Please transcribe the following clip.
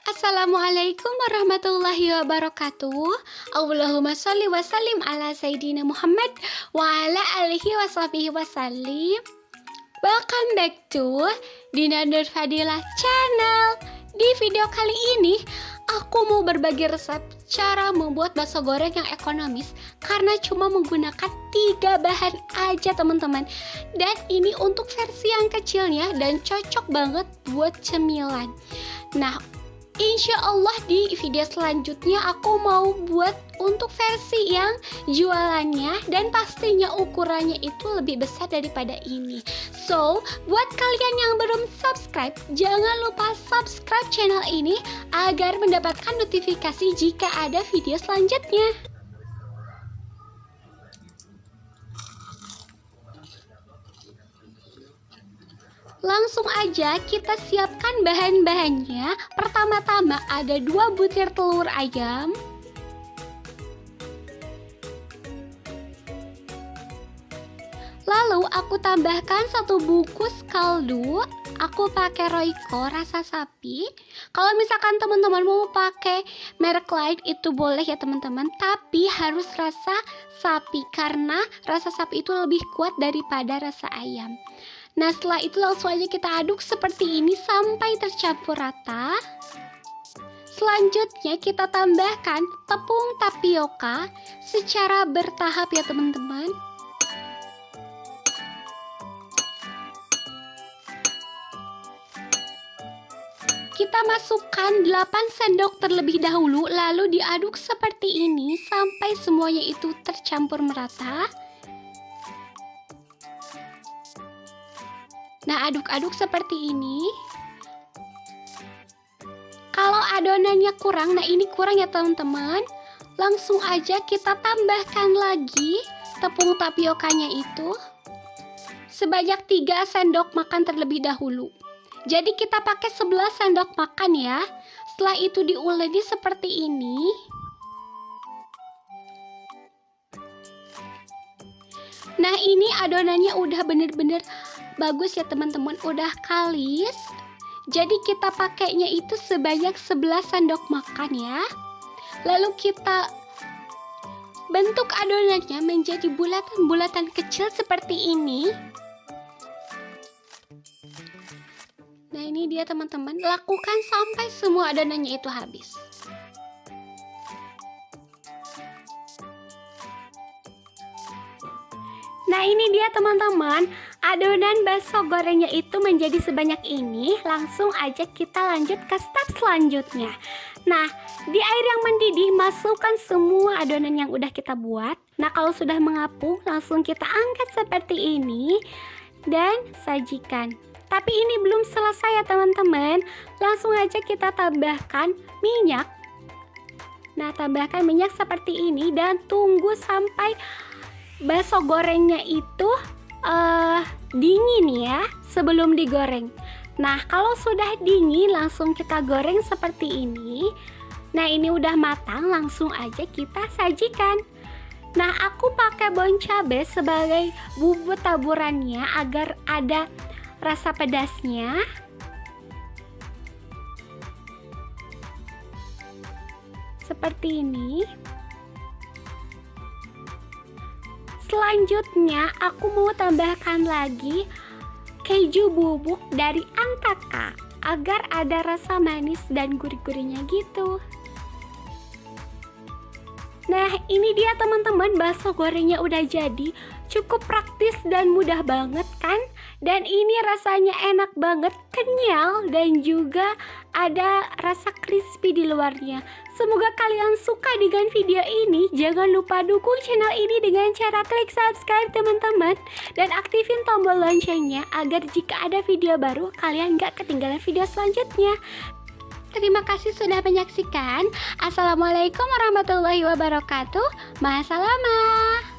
Assalamualaikum warahmatullahi wabarakatuh. Allahumma sholli wa sallim ala Sayyidina Muhammad wa ala alihi wa sahbihi wa sallim. Welcome back to Dina Nur Fadilah channel. Di video kali ini aku mau berbagi resep cara membuat bakso goreng yang ekonomis karena cuma menggunakan 3 bahan aja teman-teman. Dan ini untuk versi yang kecilnya dan cocok banget buat cemilan. Nah, insya Allah di video selanjutnya aku mau buat untuk versi yang jualannya dan pastinya ukurannya itu lebih besar daripada ini. So, buat kalian yang belum subscribe, jangan lupa subscribe channel ini agar mendapatkan notifikasi jika ada video selanjutnya. Langsung aja kita siapkan bahan-bahannya. Pertama-tama ada 2 butir telur ayam, lalu aku tambahkan 1 bungkus kaldu. Aku pakai Royco rasa sapi. Kalau misalkan teman-teman mau pakai merek lain itu boleh ya teman-teman, tapi harus rasa sapi karena rasa sapi itu lebih kuat daripada rasa ayam. Nah, setelah itu langsung aja kita aduk seperti ini sampai tercampur rata. Selanjutnya kita tambahkan tepung tapioka secara bertahap ya teman-teman. Kita masukkan 8 sendok terlebih dahulu, lalu diaduk seperti ini sampai semuanya itu tercampur merata. Nah, aduk-aduk seperti ini. Kalau adonannya kurang, nah ini kurang ya teman-teman, langsung aja kita tambahkan lagi tepung tapiokanya itu sebanyak 3 sendok makan terlebih dahulu. Jadi kita pakai 11 sendok makan ya. Setelah itu diuleni seperti ini. Nah, ini adonannya udah bener-bener bagus ya teman-teman, udah kalis. Jadi kita pakainya itu sebanyak 11 sendok makan ya. Lalu kita bentuk adonannya menjadi bulatan-bulatan kecil seperti ini. Nah, ini dia teman-teman, lakukan sampai semua adonannya itu habis. Nah, ini dia teman-teman, adonan bakso gorengnya itu menjadi sebanyak ini. Langsung aja kita lanjut ke step selanjutnya. Nah, di air yang mendidih masukkan semua adonan yang udah kita buat. Nah, kalau sudah mengapung langsung kita angkat seperti ini dan sajikan. Tapi ini belum selesai ya teman-teman. Langsung aja kita tambahkan minyak. Nah, tambahkan minyak seperti ini dan tunggu sampai bakso gorengnya itu dingin ya sebelum digoreng. Nah, kalau sudah dingin langsung kita goreng seperti ini. Nah, ini udah matang, langsung aja kita sajikan. Nah, aku pakai bon cabai sebagai bumbu taburannya agar ada rasa pedasnya. Seperti ini. Selanjutnya aku mau tambahkan lagi keju bubuk dari Antaka agar ada rasa manis dan gurih-gurihnya gitu. Nah, ini dia teman-teman, bakso gorengnya udah jadi. Cukup praktis dan mudah banget kan? Dan ini rasanya enak banget, kenyal dan juga ada rasa crispy di luarnya. Semoga kalian suka dengan video ini. Jangan lupa dukung channel ini dengan cara klik subscribe teman-teman. Dan aktifin tombol loncengnya agar jika ada video baru kalian gak ketinggalan video selanjutnya. Terima kasih sudah menyaksikan. Assalamualaikum warahmatullahi wabarakatuh. Ma'assalamah.